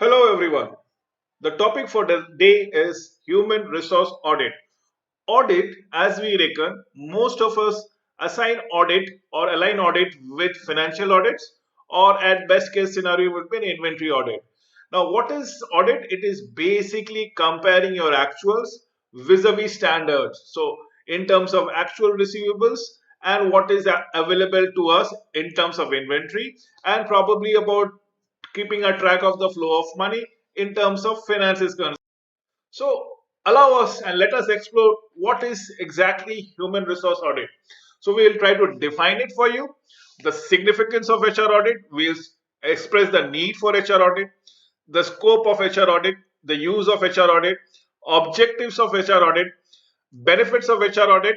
Hello everyone. The topic for the day is human resource audit. Audit, as we reckon, most of us assign audit or align audit with financial audits, or at best case scenario would be an inventory audit. Now, what is audit? It is basically comparing your actuals vis-a-vis standards. So, in terms of actual receivables and what is available to us in terms of inventory, and probably about keeping a track of the flow of money in terms of finances concerned. So allow us and let us explore what is exactly human resource audit. So we will try to define it for you, the significance of HR audit, we'll express the need for HR audit, the scope of HR audit, the use of HR audit, objectives of HR audit, benefits of HR audit,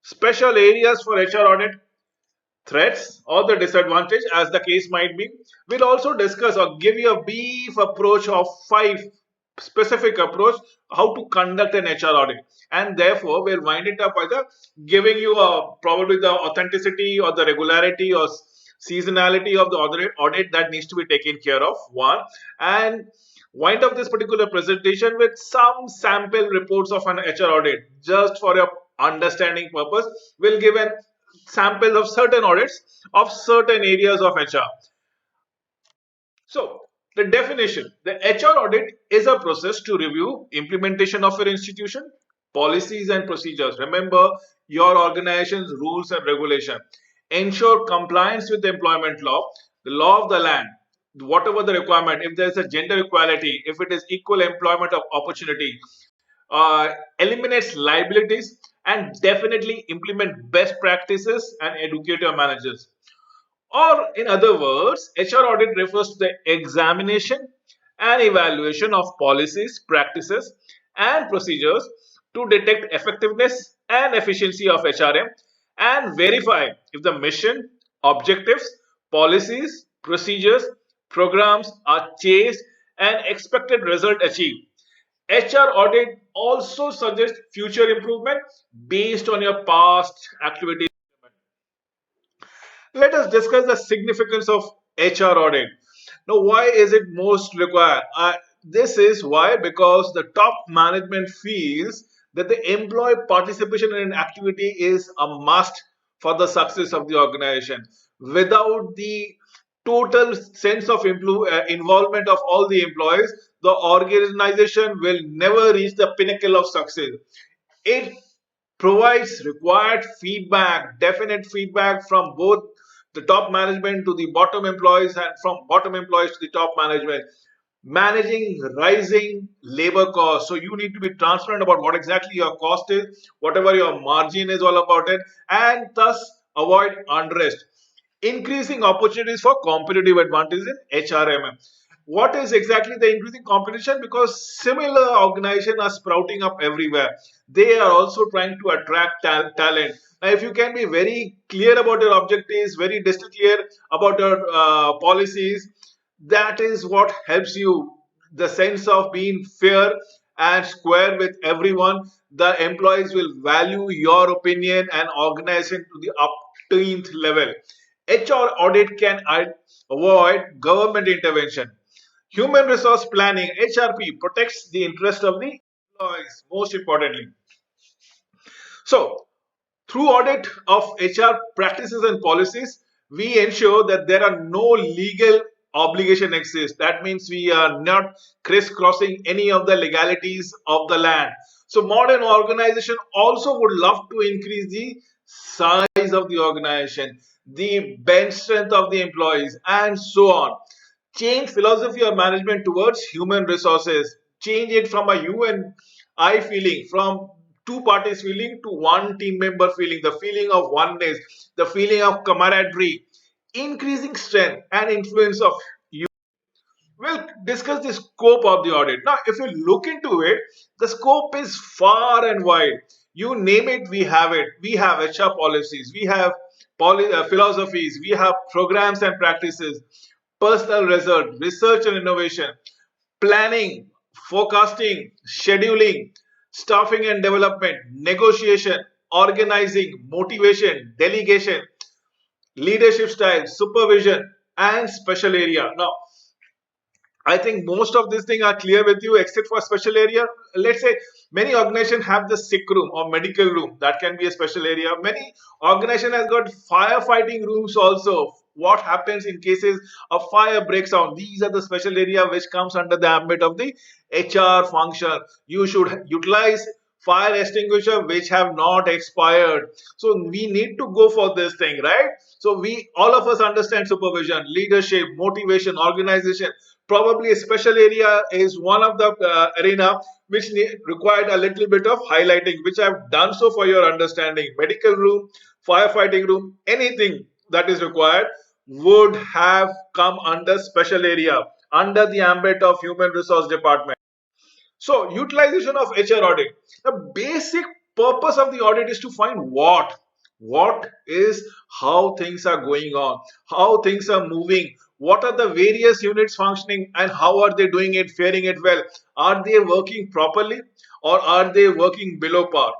special areas for HR audit, threats or the disadvantage as the case might be. We'll also discuss or give you a brief approach of 5 specific approach how to conduct an HR audit, and therefore we'll wind it up by the giving you probably the authenticity or the regularity or seasonality of the audit that needs to be taken care of, one, and wind up this particular presentation with some sample reports of an HR audit just for your understanding purpose. We'll give an sample of certain audits of certain areas of HR. So, the definition, the HR audit is a process to review implementation of your institution, policies and procedures. Remember your organization's rules and regulation. Ensure compliance with the employment law, the law of the land, whatever the requirement, if there is a gender equality, if it is equal employment of opportunity, eliminates liabilities, and definitely implement best practices and educate your managers. Or, in other words, HR audit refers to the examination and evaluation of policies, practices, and procedures to detect effectiveness and efficiency of HRM and verify if the mission, objectives, policies, procedures, programs are chased and expected result achieved. HR audit also suggests future improvement based on your past activities. Let us discuss the significance of HR audit. Now, why is it most required? This is why, because the top management feels that the employee participation in an activity is a must for the success of the organization. Without the total sense of involvement of all the employees, the organization will never reach the pinnacle of success. It provides required feedback, definite feedback from both the top management to the bottom employees and from bottom employees to the top management. Managing rising labor costs. So you need to be transparent about what exactly your cost is, whatever your margin is all about it, and thus avoid unrest. Increasing opportunities for competitive advantage in HRMM. What is exactly the increasing competition? Because similar organizations are sprouting up everywhere. They are also trying to attract talent. Now, if you can be very clear about your objectives, very crystal clear about your policies, that is what helps you. The sense of being fair and square with everyone. The employees will value your opinion and organization to the upteenth level. HR audit can avoid government intervention. Human resource planning, HRP, protects the interest of the employees, most importantly. So, through audit of HR practices and policies, we ensure that there are no legal obligation exists. That means we are not crisscrossing any of the legalities of the land. So modern organization also would love to increase the size of the organization, the bench strength of the employees, and so on. Change philosophy of management towards human resources. Change it from a you and I feeling, from two parties feeling to one team member feeling, the feeling of oneness, the feeling of camaraderie, increasing strength and influence of you. We'll discuss the scope of the audit. Now, if you look into it, the scope is far and wide. You name it, we have it. We have HR policies, we have philosophies, we have programs and practices, personal result, research and innovation, planning, forecasting, scheduling, staffing and development, negotiation, organizing, motivation, delegation, leadership style, supervision, and special area. Now, I think most of these things are clear with you, except for special area. Let's say many organizations have the sick room or medical room. That can be a special area. Many organizations has got firefighting rooms also. What happens in cases of fire breaks out? These are the special area which comes under the ambit of the HR function. You should utilize fire extinguisher which have not expired. So we need to go for this thing, right? So we all of us understand supervision, leadership, motivation, organization. Probably a special area is one of the arena which required a little bit of highlighting, which I've done so for your understanding. Medical room, firefighting room, anything that is required would have come under special area, under the ambit of human resource department. So, utilization of HR audit. The basic purpose of the audit is to find what? What is how things are going on, how things are moving, what are the various units functioning, and how are they doing it, faring it well? Are they working properly or are they working below par?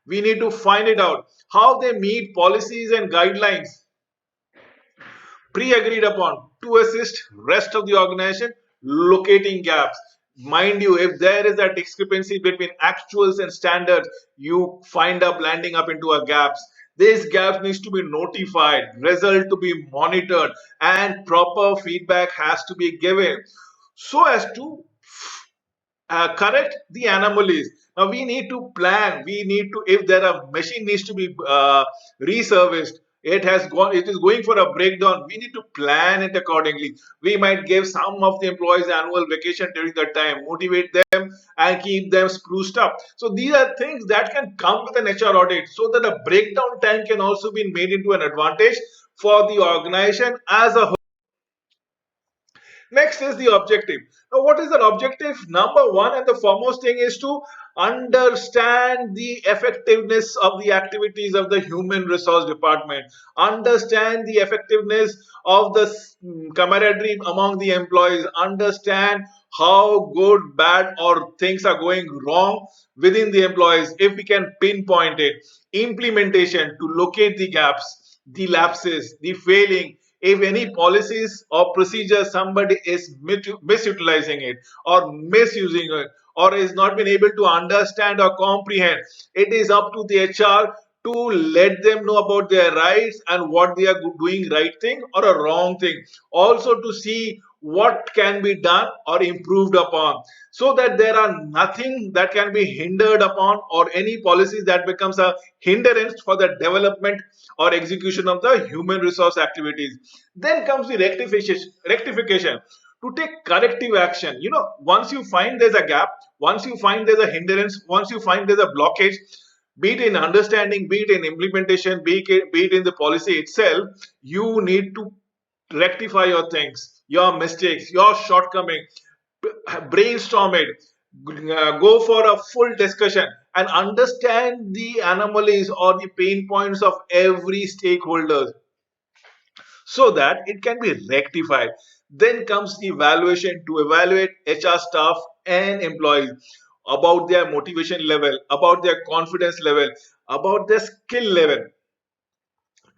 We need to find it out. How they meet policies and guidelines pre-agreed upon to assist rest of the organization locating gaps. Mind you, if there is a discrepancy between actuals and standards, you find up landing up into a gaps. This gap needs to be notified, result to be monitored, and proper feedback has to be given so as to correct the anomalies. Now we need to plan. We need to, if there are machine needs to be reserviced, it is going for a breakdown. We need to plan it accordingly. We might give some of the employees annual vacation during that time, motivate them and keep them spruced up. So these are things that can come with an HR audit, so that a breakdown time can also be made into an advantage for the organization as a whole. Next is the objective. Now, what is the objective? Number one and the foremost thing is to understand the effectiveness of the activities of the human resource department, understand the effectiveness of the camaraderie among the employees, understand how good, bad, or things are going wrong within the employees. If we can pinpoint it, implementation to locate the gaps, the lapses, the failing, if any policies or procedures somebody is misutilizing it or misusing it or is not been able to understand or comprehend, it is up to the HR to let them know about their rights and what they are doing right thing or a wrong thing, also to see what can be done or improved upon, so that there are nothing that can be hindered upon or any policies that becomes a hindrance for the development or execution of the human resource activities. Then comes the rectification to take corrective action. Once you find there's a gap, once you find there's a hindrance, once you find there's a blockage, be it in understanding, be it in implementation, be it in the policy itself, you need to rectify your things, your mistakes, your shortcoming, brainstorm it, go for a full discussion and understand the anomalies or the pain points of every stakeholder so that it can be rectified. Then comes the evaluation to evaluate HR staff and employees about their motivation level, about their confidence level, about their skill level,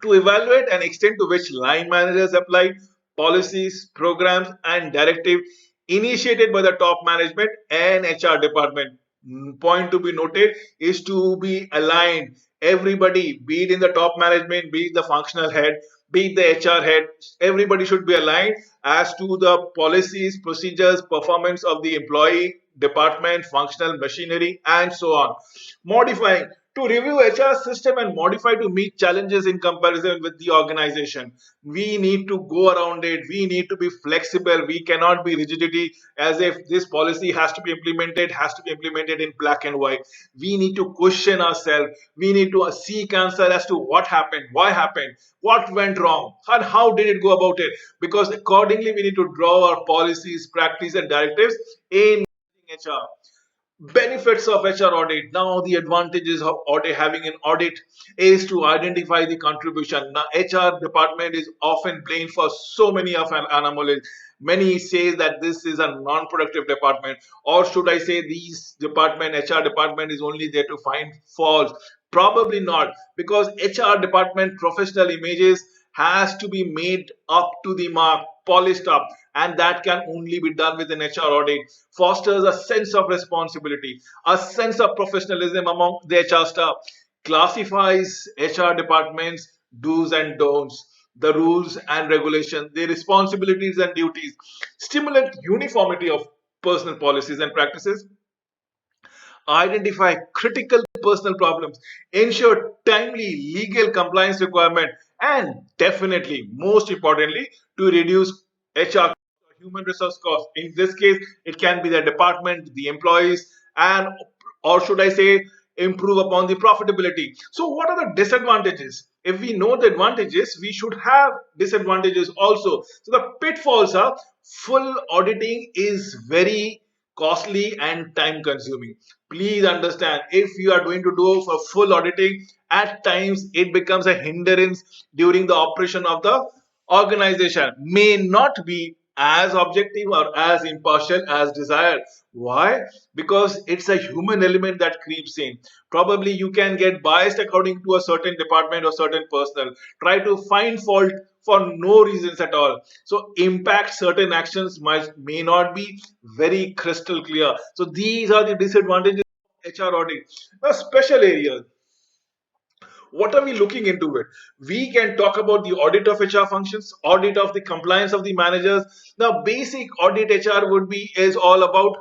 to evaluate an extent to which line managers applied policies, programs, and directives initiated by the top management and HR department. Point to be noted is to be aligned. Everybody, be it in the top management, be it the functional head, be it the HR head, everybody should be aligned as to the policies, procedures, performance of the employee, department, functional machinery, and so on. Modifying to review HR system and modify to meet challenges in comparison with the organization. We need to go around it. We need to be flexible. We cannot be rigidity as if this policy has to be implemented in black and white. We need to question ourselves. We need to seek answer as to what happened, what went wrong, and how did it go about it. Because accordingly, we need to draw our policies, practice, and directives in HR. Benefits of HR audit. Now, the advantages of audit, having an audit is to identify the contribution. Now, HR department is often blamed for so many of an anomalies. Many say that this is a non-productive department, or should I say, these department, HR department, is only there to find faults. Probably not, because HR department professional images has to be made up to the mark polished up, and that can only be done with an HR audit. Fosters a sense of responsibility, a sense of professionalism among the HR staff, classifies HR departments do's and don'ts, the rules and regulations, their responsibilities and duties, stimulate uniformity of personal policies and practices, identify critical personal problems, ensure timely legal compliance requirement, and definitely, most importantly, to reduce HR human resource costs. In this case, it can be the department, the employees, and or should I say, improve upon the profitability. So, what are the disadvantages? If we know the advantages, we should have disadvantages also. So, the pitfalls are full auditing is very costly and time consuming. Please understand, if you are going to do for full auditing, at times it becomes a hindrance during the operation of the organization, may not be as objective or as impartial as desired. Why? Because it's a human element that creeps in. Probably you can get biased according to a certain department or certain personnel, try to find fault for no reasons at all, so impact certain actions may not be very crystal clear. So these are the disadvantages of HR audit. Now, special areas, what are we looking into it? We can talk about the audit of HR functions, audit of the compliance of the managers. Now, basic audit HR would be is all about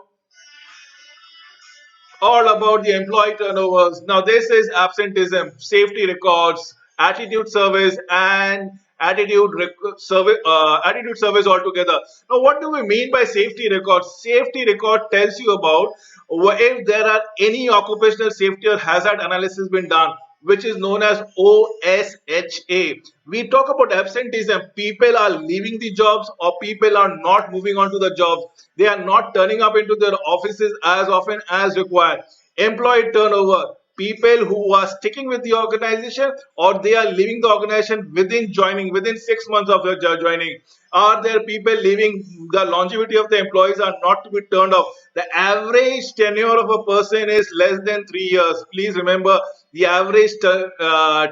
the employee turnovers. Now, this is absenteeism, safety records, attitude surveys, and attitude surveys altogether. Now, what do we mean by safety records? Safety record tells you about if there are any occupational safety or hazard analysis been done, which is known as OSHA. We talk about absenteeism. People are leaving the jobs or people are not moving on to the jobs. They are not turning up into their offices as often as required. Employee turnover. People who are sticking with the organization or they are leaving the organization within 6 months of their joining. Are there people leaving? The longevity of the employees are not to be turned off. The average tenure of a person is less than 3 years. Please remember, the average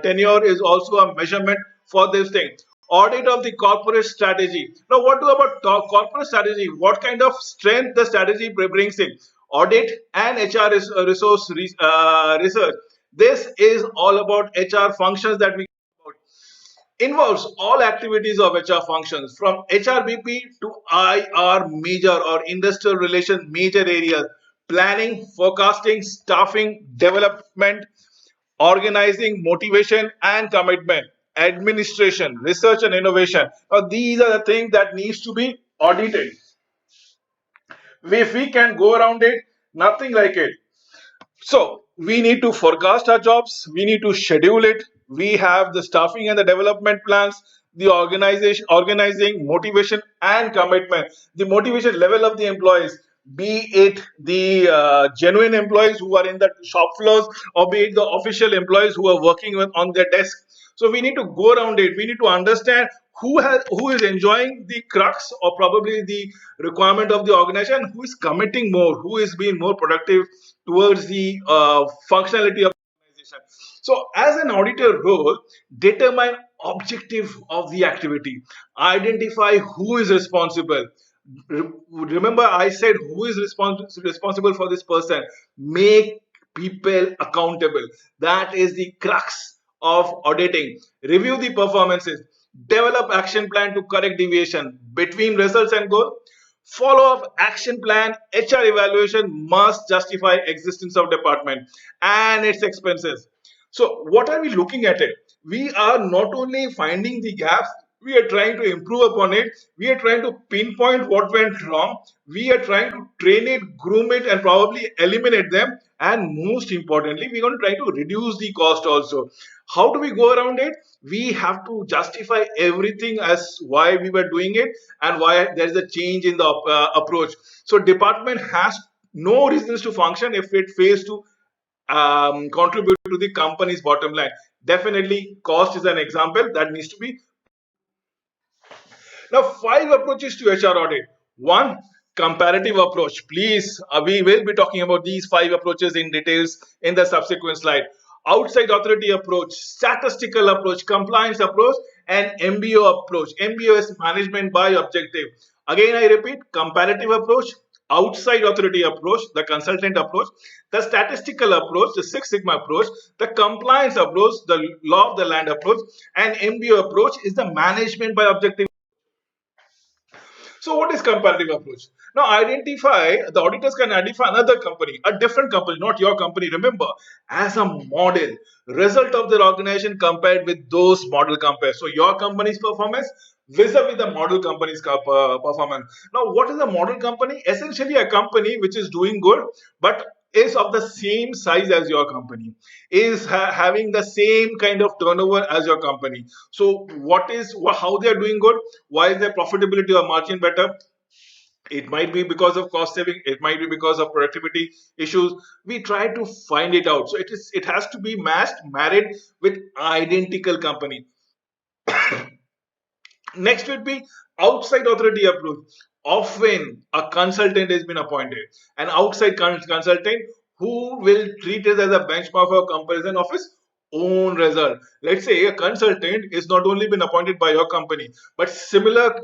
tenure is also a measurement for this thing. Audit of the corporate strategy. Now, what do about corporate strategy? What kind of strength the strategy brings in? Audit and HR resource research. This is all about HR functions that we involves all activities of HR functions from HRBP to IR major or industrial relations major areas, planning, forecasting, staffing, development, organizing, motivation and commitment, administration, research and innovation. Now these are the things that needs to be audited. If we can go around it, nothing like it. So we need to forecast our jobs, we need to schedule it, we have the staffing and the development plans, the organizing, motivation and commitment, the motivation level of the employees, be it the genuine employees who are in the shop floors or be it the official employees who are working on their desk. So we need to go around it. We need to understand who is enjoying the crux or probably the requirement of the organization, who is committing more, who is being more productive towards the functionality of the organization. So, as an auditor role, determine objective of the activity, identify who is responsible. Remember, I said who is responsible for this person. Make people accountable. That is the crux of auditing. Review the performances. Develop action plan to correct deviation between results and goal. Follow up action plan. HR evaluation must justify existence of department and its expenses. So what are we looking at it? We are not only finding the gaps, we are trying to improve upon it. We are trying to pinpoint what went wrong. We are trying to train it, groom it, and probably eliminate them. And most importantly, we're going to try to reduce the cost also. How do we go around it? We have to justify everything as why we were doing it and why there is a change in the approach. So department has no reasons to function if it fails to contribute to the company's bottom line. Definitely, cost is an example that needs to be. Now, 5 approaches to HR audit. One, comparative approach. Please, we will be talking about these 5 approaches in details in the subsequent slide. Outside authority approach, statistical approach, compliance approach, and MBO approach. MBO is management by objective. Again, I repeat, comparative approach, outside authority approach, the consultant approach, the statistical approach, the Six Sigma approach, the compliance approach, the law of the land approach, and MBO approach is the management by objective. So, what is comparative approach? Now, the auditors can identify another company, a different company, not your company, remember, as a model, result of their organization compared with those model compares. So, your company's performance vis-a-vis the model company's performance. Now, what is a model company? Essentially, a company which is doing good, but is of the same size as your company, is having the same kind of turnover as your company. So how they are doing good? Why is their profitability or margin better? It might be because of cost saving, it might be because of productivity issues. We try to find it out. So it has to be married with identical company. Next would be outside authority approach. Often a consultant has been appointed, an outside consultant who will treat it as a benchmark for comparison of his own result. Let's say a consultant is not only been appointed by your company, but similar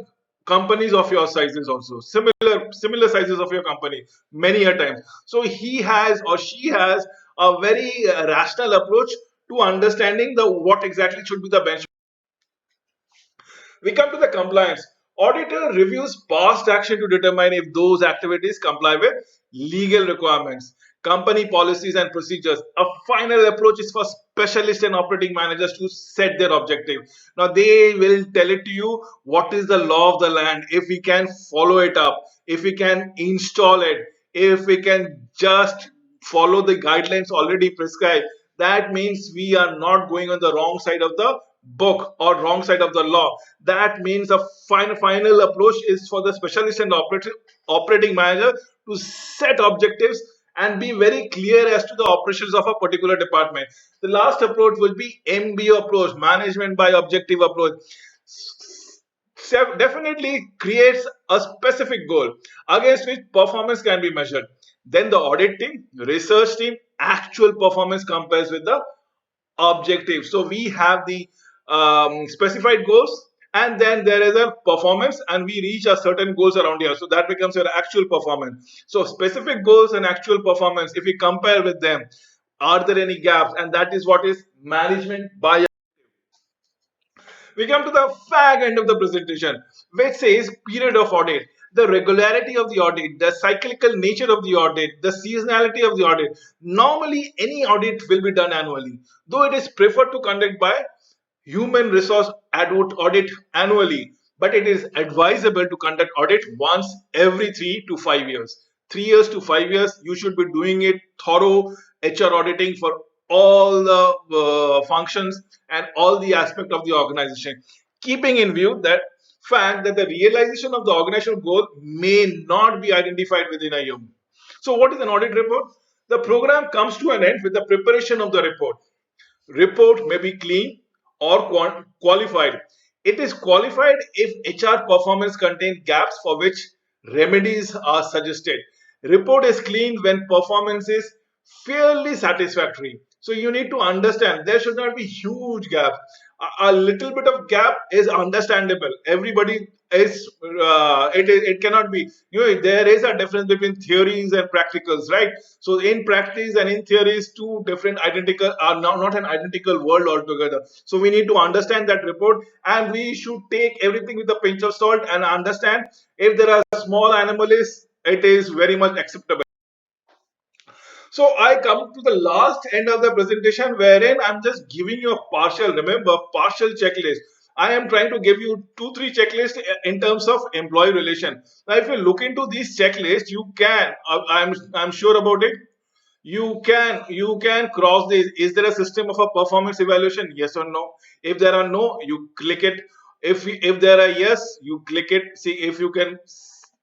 companies of your sizes also, similar sizes of your company many a times. So he has or she has a very rational approach to understanding the what exactly should be the benchmark. We come to the compliance. Auditor reviews past action to determine if those activities comply with legal requirements, company policies and procedures. A final approach is for specialists and operating managers to set their objective. Now they will tell it to you what is the law of the land, if we can follow it up, if we can install it, if we can just follow the guidelines already prescribed. That means we are not going on the wrong side of the book or wrong side of the law. That means the final approach is for the specialist and operating manager to set objectives and be very clear as to the operations of a particular department. The last approach will be MBO approach, management by objective approach. Definitely creates a specific goal against which performance can be measured. Then the audit team, research team, actual performance compares with the objective. So we have the specified goals, and then there is a performance, and we reach a certain goals around here. So that becomes your actual performance. So specific goals and actual performance, if we compare with them, are there any gaps? And that is what is management by. We come to the fag end of the presentation, which says period of audit. The regularity of the audit, the cyclical nature of the audit, the seasonality of the audit. Normally, any audit will be done annually, though it is preferred to conduct by human resource audit annually, but it is advisable to conduct audit once every 3 to 5 years. 3 years to 5 years, you should be doing it thorough HR auditing for all the functions and all the aspect of the organization, keeping in view that fact that the realization of the organizational goal may not be identified within a year. So, what is an audit report? The program comes to an end with the preparation of the report. Report may be clean or qualified. It is qualified if HR performance contains gaps for which remedies are suggested. Report is clean when performance is fairly satisfactory. So you need to understand there should not be huge gaps. A little bit of gap is understandable. Everybody is it cannot be, there is a difference between theories and practicals, right? So in practice and in theories, two different identical are not an identical world altogether. So we need to understand that report, and we should take everything with a pinch of salt and understand if there are small anomalies, it is very much acceptable. So I come to the last end of the presentation wherein I'm just giving you a partial checklist. I am trying to give you 2 3 checklists in terms of employee relation. Now, if you look into these checklists, you can. I'm sure about it. You can cross this. Is there a system of a performance evaluation? Yes or no? If there are no, you click it. If there are yes, you click it. See if you can.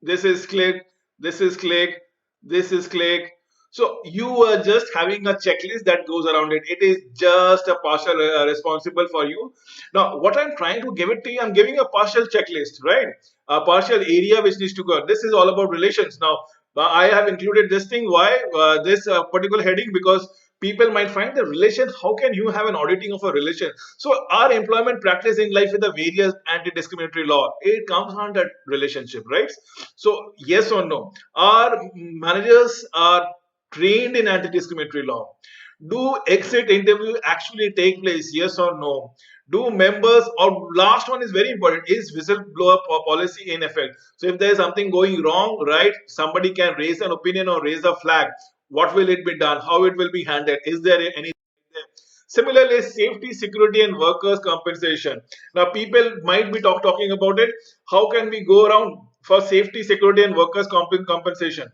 This is click. This is click. This is click. So you are just having a checklist that goes around it. It is just a partial responsible for you. Now, what I'm trying to give it to you, I'm giving a partial checklist, right? A partial area which needs to go. This is all about relations. Now, I have included this thing. Why this particular heading? Because people might find the relation. How can you have an auditing of a relation? So our employment practice in life with the various anti-discriminatory law, it comes on that relationship, right? So yes or no, our managers are trained in anti-discriminatory law. Do exit interview actually take place? Yes or no? Do members, or last one is very important, is whistleblower policy in effect? So if there is something going wrong, right, somebody can raise an opinion or raise a flag. What will it be done? How it will be handled? Is there any? Similarly, safety, security, and workers' compensation. Now, people might be talking about it. How can we go around for safety, security, and workers' compensation?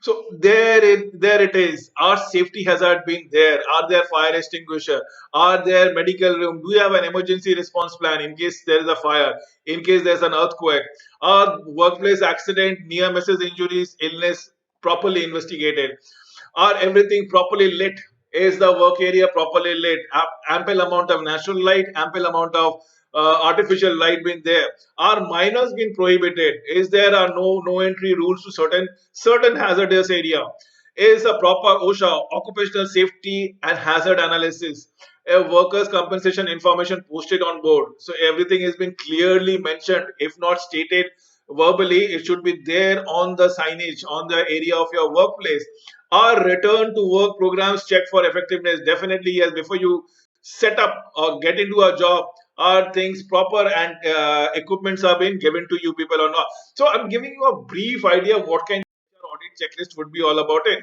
So there it is. Are safety hazard being there? Are there fire extinguisher? Are there medical room? Do you have an emergency response plan in case there is a fire? In case there's an earthquake? Are workplace accident, near misses, injuries, illness properly investigated? Are everything properly lit? Is the work area properly lit? Ample amount of natural light, ample amount of artificial light being there? Are minors being prohibited? Is there a no entry rules to certain hazardous area? Is a proper OSHA, occupational safety and hazard analysis, a workers compensation information posted on board? So everything has been clearly mentioned. If not stated verbally, it should be there on the signage on the area of your workplace. Are return to work programs checked for effectiveness? Definitely yes. Before you set up or get into a job, are things proper and equipments are being given to you people or not? So I'm giving you a brief idea of what kind of audit checklist would be all about it.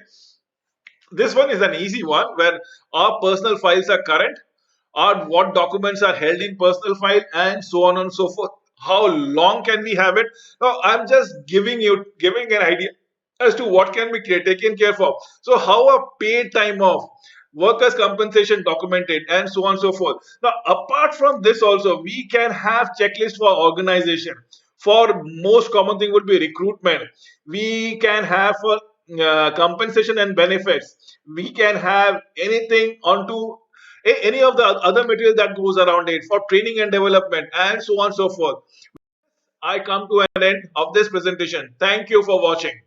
This one is an easy one where our personal files are current, or what documents are held in personal file, and so on and so forth. How long can we have it? Now I'm just giving an idea as to what can be taken care of. So how a paid time off, workers compensation documented, and so on and so forth. Now apart from this also, we can have checklist for organization. For most common thing would be recruitment. We can have for compensation and benefits. We can have anything onto any of the other material that goes around it for training and development, and so on and so forth. I come to an end of this presentation. Thank you for watching.